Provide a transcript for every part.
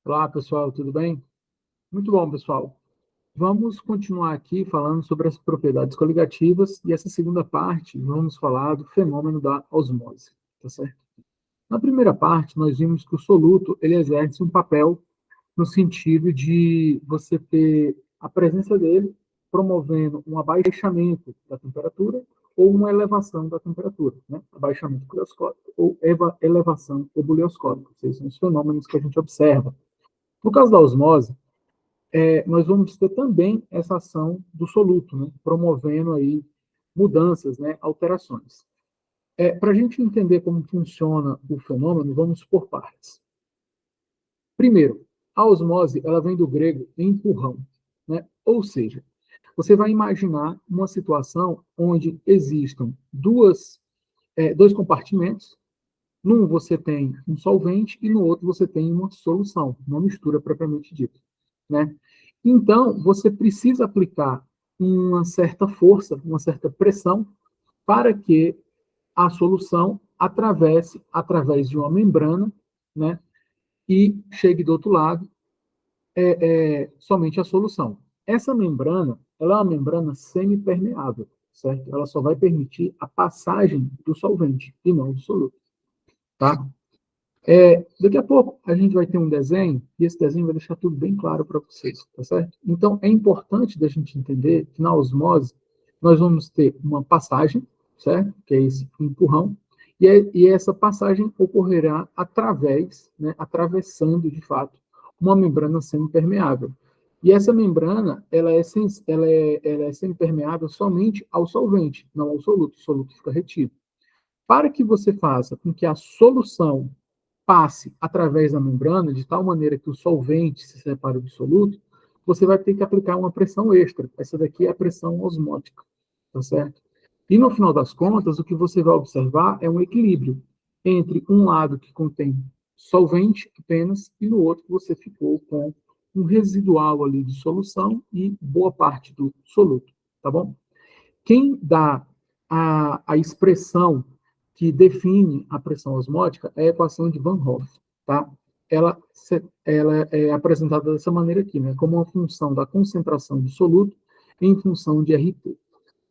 Olá, pessoal, tudo bem? Muito bom, pessoal. Vamos continuar aqui falando sobre as propriedades coligativas e essa segunda parte vamos falar do fenômeno da osmose, tá certo? Na primeira parte, nós vimos que o soluto ele exerce um papel no sentido de você ter a presença dele promovendo um abaixamento da temperatura ou uma elevação da temperatura, né? Abaixamento crioscópico ou elevação ebulioscópica. Esses são os fenômenos que a gente observa. No caso da osmose, nós vamos ter também essa ação do soluto, né, promovendo aí mudanças, né, alterações. Para a gente entender como funciona o fenômeno, vamos por partes. Primeiro, a osmose ela vem do grego empurrão, né? Ou seja, você vai imaginar uma situação onde existam dois compartimentos. Num você tem um solvente e no outro você tem uma solução, uma mistura propriamente dita, né? Então, você precisa aplicar uma certa força, uma certa pressão para que a solução atravesse através de uma membrana, né? E chegue do outro lado somente a solução. Essa membrana, ela é uma membrana semipermeável, certo? Ela só vai permitir a passagem do solvente e não do soluto, tá? Daqui a pouco a gente vai ter um desenho, e esse desenho vai deixar tudo bem claro para vocês, tá certo? Então, é importante da gente entender que na osmose nós vamos ter uma passagem, certo? Que é esse empurrão, e essa passagem ocorrerá através, né, atravessando, de fato, uma membrana semipermeável. E essa membrana, ela é semipermeável somente ao solvente, não ao soluto. O soluto fica retido. Para que você faça com que a solução passe através da membrana, de tal maneira que o solvente se separe do soluto, você vai ter que aplicar uma pressão extra. Essa daqui é a pressão osmótica, tá certo? E no final das contas, o que você vai observar é um equilíbrio entre um lado que contém solvente apenas e no outro você ficou com um residual ali de solução e boa parte do soluto, tá bom? Quem dá a expressão que define a pressão osmótica é a equação de Van Hoff, tá? Ela, ela é apresentada dessa maneira aqui, né? Como uma função da concentração do soluto em função de RT,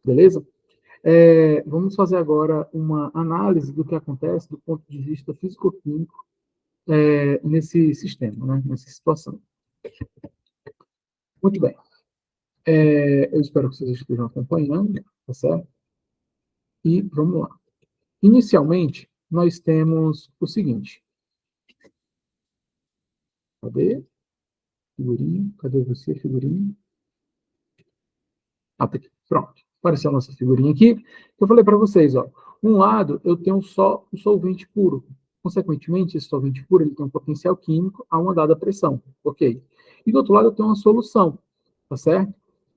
beleza? Vamos fazer agora uma análise do que acontece do ponto de vista físico-químico nesse sistema, né? Nessa situação. Muito bem. Eu espero que vocês estejam acompanhando, tá certo? E vamos lá. Inicialmente, nós temos o seguinte. Cadê? Figurinha. Cadê você, figurinha? Ah, tá aqui. Pronto. Apareceu a nossa figurinha aqui. Eu falei para vocês, ó. Um lado, eu tenho só o solvente puro. Consequentemente, esse solvente puro ele tem um potencial químico a uma dada pressão. Ok. E do outro lado, eu tenho uma solução. Tá certo?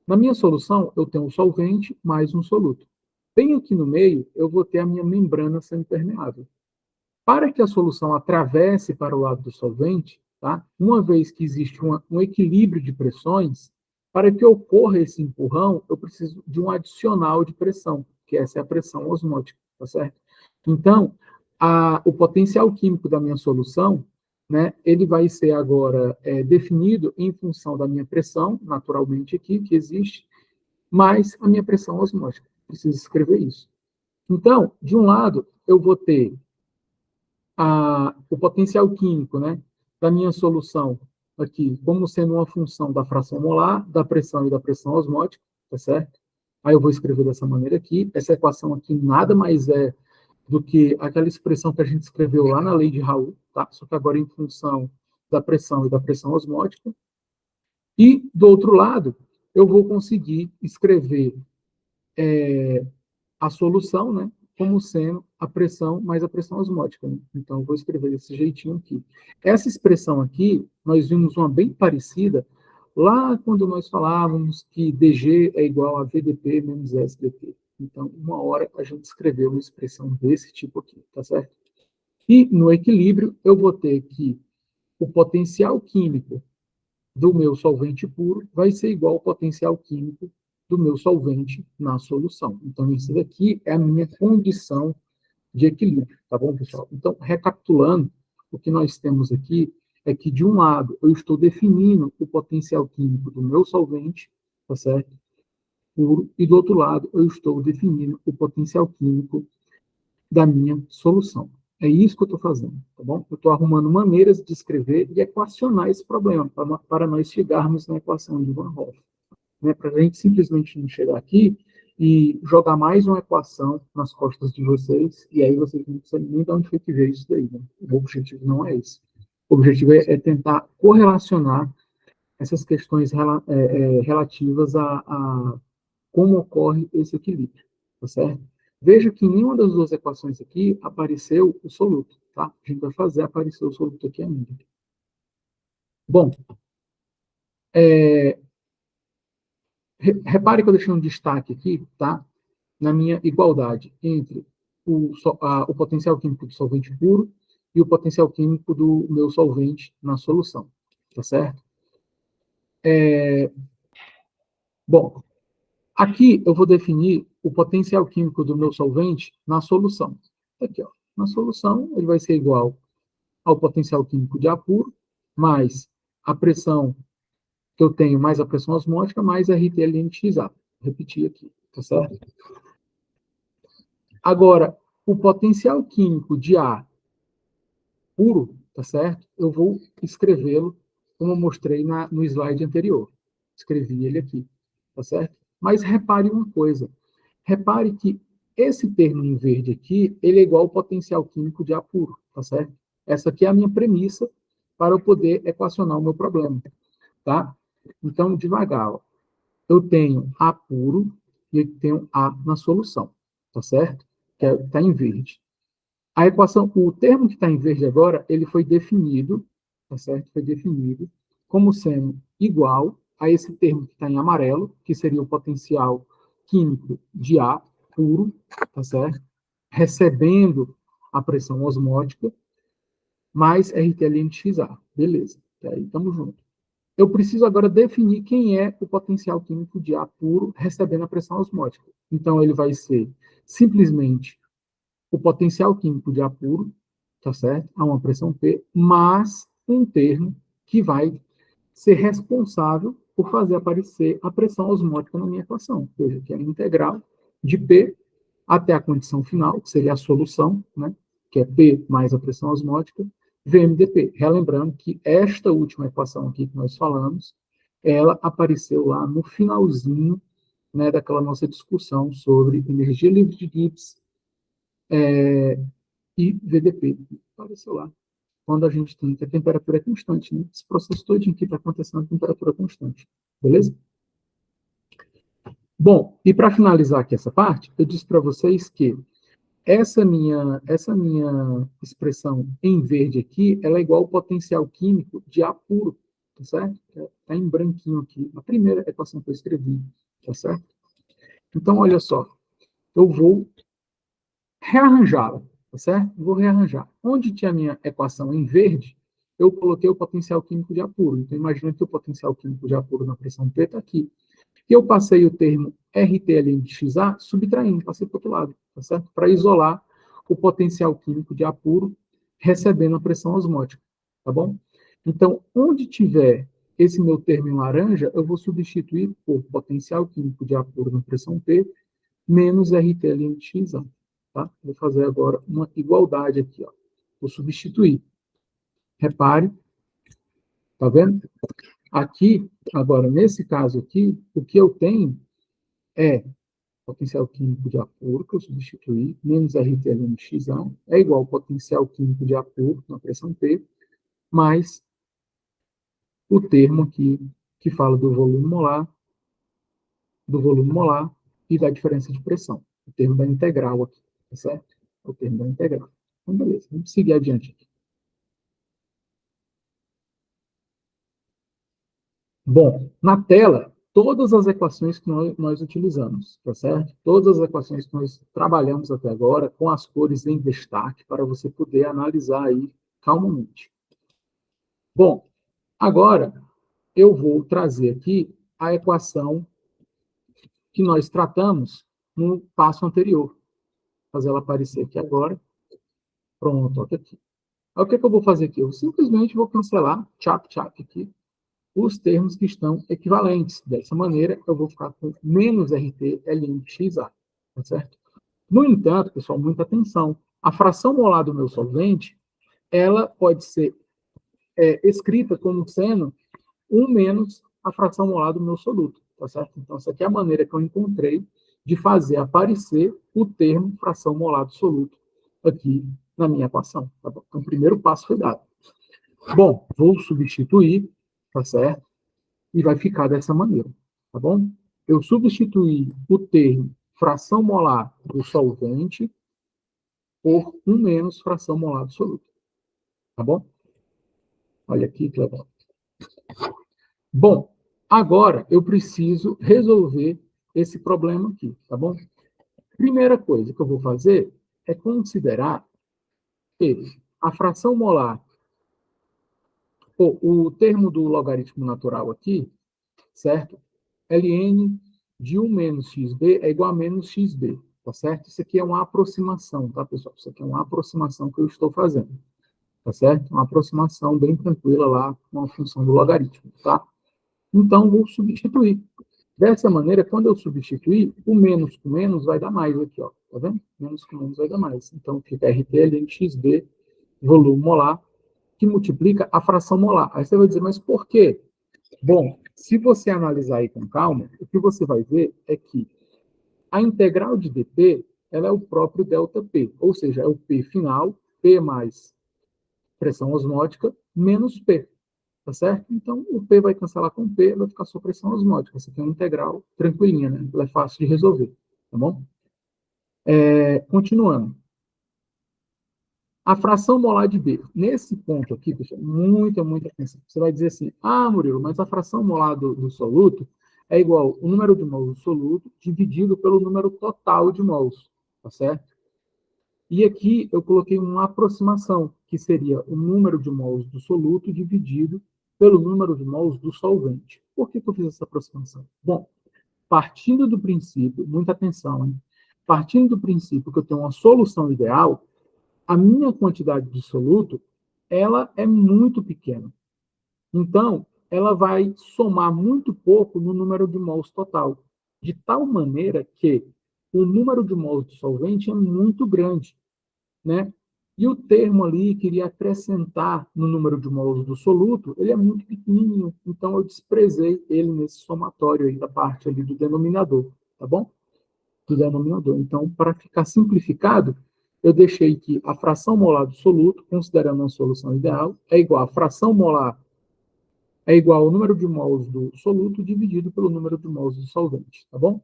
Na minha solução, eu tenho um solvente mais um soluto. Bem aqui no meio, eu vou ter a minha membrana semipermeável. Para que a solução atravesse para o lado do solvente, tá? Uma vez que existe um equilíbrio de pressões, para que ocorra esse empurrão, eu preciso de um adicional de pressão, que essa é a pressão osmótica, tá certo? Então, o potencial químico da minha solução, né, ele vai ser agora definido em função da minha pressão, naturalmente aqui, que existe, mais a minha pressão osmótica. Preciso escrever isso. Então, de um lado, eu vou ter o potencial químico, né, da minha solução aqui, como sendo uma função da fração molar, da pressão e da pressão osmótica, tá certo? Aí eu vou escrever dessa maneira aqui. Essa equação aqui nada mais é do que aquela expressão que a gente escreveu lá na lei de Raoult, tá? Só que agora em função da pressão e da pressão osmótica. E, do outro lado, eu vou conseguir escrever a solução, né, como sendo a pressão mais a pressão osmótica. Né? Então, eu vou escrever desse jeitinho aqui. Essa expressão aqui, nós vimos uma bem parecida lá quando nós falávamos que DG é igual a VDP menos SDT. Então, uma hora a gente escreveu uma expressão desse tipo aqui, tá certo? E no equilíbrio, eu vou ter que o potencial químico do meu solvente puro vai ser igual ao potencial químico do meu solvente na solução. Então, isso daqui é a minha condição de equilíbrio, tá bom, pessoal? Então, recapitulando, o que nós temos aqui é que, de um lado, eu estou definindo o potencial químico do meu solvente, tá certo? Puro, e do outro lado, eu estou definindo o potencial químico da minha solução. É isso que eu estou fazendo, tá bom? Eu estou arrumando maneiras de escrever e equacionar esse problema, para nós chegarmos na equação de Van Hoff. Né? Para a gente simplesmente não chegar aqui e jogar mais uma equação nas costas de vocês, e aí vocês não sabem nem de onde foi que veio isso daí. Né? O objetivo não é esse. O objetivo é tentar correlacionar essas questões relativas a como ocorre esse equilíbrio, tá certo? Veja que em nenhuma das duas equações aqui apareceu o soluto, tá? A gente vai fazer aparecer o soluto aqui ainda. Bom, repare que eu deixei um destaque aqui, tá? Na minha igualdade entre o potencial químico do solvente puro e o potencial químico do meu solvente na solução, tá certo? Bom, aqui eu vou definir o potencial químico do meu solvente na solução. Aqui, ó. Na solução, ele vai ser igual ao potencial químico de A puro, mais a pressão que eu tenho, mais a pressão osmótica, mais a RT-LNXA. Vou repetir aqui, tá certo? Agora, o potencial químico de A puro, tá certo? Eu vou escrevê-lo como eu mostrei no slide anterior. Escrevi ele aqui, tá certo? Mas repare uma coisa. Repare que esse termo em verde aqui, ele é igual ao potencial químico de A puro, tá certo? Essa aqui é a minha premissa para eu poder equacionar o meu problema, tá? Então, devagar, ó. Eu tenho A puro e eu tenho A na solução, tá certo? Que está em verde. A equação, o termo que está em verde agora, ele foi definido, tá certo? Foi definido como sendo igual a esse termo que está em amarelo, que seria o potencial químico de A puro, tá certo? Recebendo a pressão osmótica, mais RTLNXA. Beleza. E aí, estamos juntos. Eu preciso agora definir quem é o potencial químico de A puro recebendo a pressão osmótica. Então, ele vai ser simplesmente o potencial químico de A puro, tá certo? A uma pressão P, mais um termo que vai ser responsável por fazer aparecer a pressão osmótica na minha equação, ou seja, que é a integral de P até a condição final, que seria a solução, né? Que é P mais a pressão osmótica, VMDP. Relembrando que esta última equação aqui que nós falamos, ela apareceu lá no finalzinho, né, daquela nossa discussão sobre energia livre de Gibbs, e VDP. Apareceu lá. Quando a gente tem que a temperatura é constante, né? Esse processo todo aqui está acontecendo a temperatura constante. Beleza? Bom, e para finalizar aqui essa parte, eu disse para vocês que essa minha expressão em verde aqui, ela é igual ao potencial químico de A puro, tá certo? Está em branquinho aqui, a primeira equação que eu escrevi, tá certo? Então, olha só, eu vou rearranjá-la, tá certo? Vou rearranjar. Onde tinha a minha equação em verde, eu coloquei o potencial químico de A puro. Então, imagina que o potencial químico de A puro na pressão P está aqui. E eu passei o termo RTLNXA subtraindo, passei para o outro lado, tá certo? Para isolar o potencial químico de A puro recebendo a pressão osmótica, tá bom? Então, onde tiver esse meu termo em laranja, eu vou substituir por potencial químico de A puro na pressão P menos RTLNXA. Tá? Vou fazer agora uma igualdade aqui. Ó. Vou substituir. Repare, tá vendo? Aqui, agora, nesse caso aqui, o que eu tenho é potencial químico de A puro, que eu substituí, menos RTLNXA, é igual ao potencial químico de A puro na pressão P, mais o termo aqui que fala do volume molar e da diferença de pressão. O termo da integral aqui, tá certo? É o termo da integral. Então, beleza, vamos seguir adiante aqui. Bom, na tela, todas as equações que nós utilizamos, tá certo? Todas as equações que nós trabalhamos até agora, com as cores em destaque, para você poder analisar aí calmamente. Bom, agora eu vou trazer aqui a equação que nós tratamos no passo anterior. Fazer ela aparecer aqui agora. Pronto, olha aqui. Aí o que eu vou fazer aqui? Eu simplesmente vou cancelar, chap aqui, os termos que estão equivalentes. Dessa maneira, eu vou ficar com menos RT LNXA, tá certo? No entanto, pessoal, muita atenção. A fração molar do meu solvente, ela pode ser escrita como sendo 1 menos a fração molar do meu soluto, tá certo? Então, essa aqui é a maneira que eu encontrei de fazer aparecer o termo fração molar do soluto aqui na minha equação, tá bom? Então, o primeiro passo foi dado. Bom, vou substituir, tá certo? E vai ficar dessa maneira, tá bom? Eu substituí o termo fração molar do solvente por 1 menos fração molar do soluto, tá bom? Olha aqui que legal. Bom, agora eu preciso resolver esse problema aqui, tá bom? Primeira coisa que eu vou fazer é considerar que a fração molar, o termo do logaritmo natural aqui, certo? ln de 1 menos xb é igual a menos xb, tá certo? Isso aqui é uma aproximação, tá, pessoal? Isso aqui é uma aproximação que eu estou fazendo, tá certo? Uma aproximação bem tranquila lá com a função do logaritmo, tá? Então, vou substituir. Dessa maneira, quando eu substituir, o menos com menos vai dar mais aqui, ó. Tá vendo? Menos com menos vai dar mais. Então, fica RT ln xb, volume molar, que multiplica a fração molar. Aí você vai dizer, mas por quê? Bom, se você analisar aí com calma, o que você vai ver é que a integral de dp, ela é o próprio ΔP, ou seja, é o P final, P mais pressão osmótica, menos P, tá certo? Então, o P vai cancelar com P, vai ficar só pressão osmótica. Essa aqui é uma integral tranquilinha, né? Ela é fácil de resolver, tá bom? Continuando. A fração molar de B. Nesse ponto aqui, pessoal, muita atenção. Você vai dizer assim, Murilo, mas a fração molar do soluto é igual o número de mols do soluto dividido pelo número total de mols, tá certo? E aqui eu coloquei uma aproximação, que seria o número de mols do soluto dividido pelo número de mols do solvente. Por que eu fiz essa aproximação? Bom, partindo do princípio, muita atenção, hein? Partindo do princípio que eu tenho uma solução ideal, a minha quantidade de soluto, ela é muito pequena. Então, ela vai somar muito pouco no número de mols total, de tal maneira que o número de mols do solvente é muito grande, né? E o termo ali que iria acrescentar no número de mols do soluto, ele é muito pequenininho, então eu desprezei ele nesse somatório aí da parte ali do denominador, tá bom? Do denominador. Então, para ficar simplificado, eu deixei que a fração molar do soluto, considerando uma solução ideal, é igual a fração molar é igual ao número de mols do soluto dividido pelo número de mols do solvente, tá bom?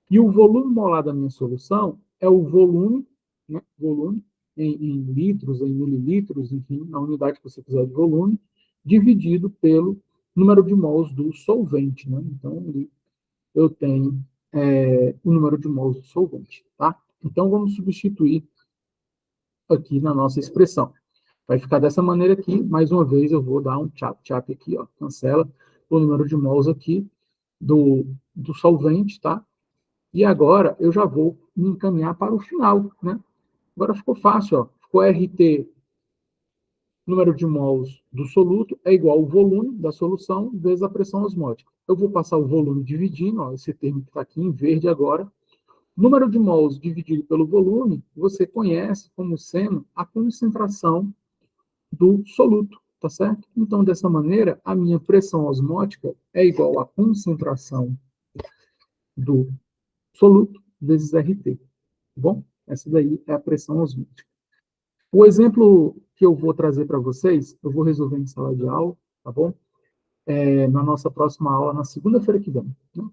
E o volume molar da minha solução é o volume, né, volume em litros, em mililitros, enfim, na unidade que você quiser de volume, dividido pelo número de mols do solvente, né? Então, eu tenho o número de mols do solvente, tá? Então, vamos substituir aqui na nossa expressão. Vai ficar dessa maneira aqui. Mais uma vez, eu vou dar um chap aqui, ó. Cancela o número de mols aqui do solvente, tá? E agora, eu já vou me encaminhar para o final, né? Agora ficou fácil, ó. Ficou RT, número de mols do soluto, é igual ao volume da solução vezes a pressão osmótica. Eu vou passar o volume dividindo, ó, esse termo que está aqui em verde agora. Número de mols dividido pelo volume, você conhece como sendo a concentração do soluto, tá certo? Então, dessa maneira, a minha pressão osmótica é igual à concentração do soluto vezes RT, tá bom? Essa daí é a pressão osmótica. O exemplo que eu vou trazer para vocês, eu vou resolver em sala de aula, tá bom? Na nossa próxima aula, na segunda-feira que vem, né?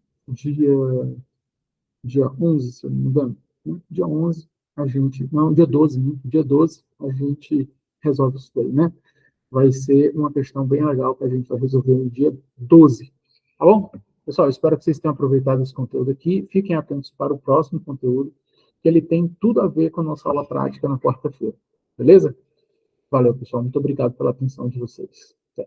dia 11, se eu não me engano. Né? Dia 11, a gente... Não, dia 12, né? Dia 12, a gente resolve isso daí, né? Vai ser uma questão bem legal que a gente vai resolver no dia 12. Tá bom? Pessoal, espero que vocês tenham aproveitado esse conteúdo aqui. Fiquem atentos para o próximo conteúdo, que ele tem tudo a ver com a nossa aula prática na quarta-feira. Beleza? Valeu, pessoal. Muito obrigado pela atenção de vocês.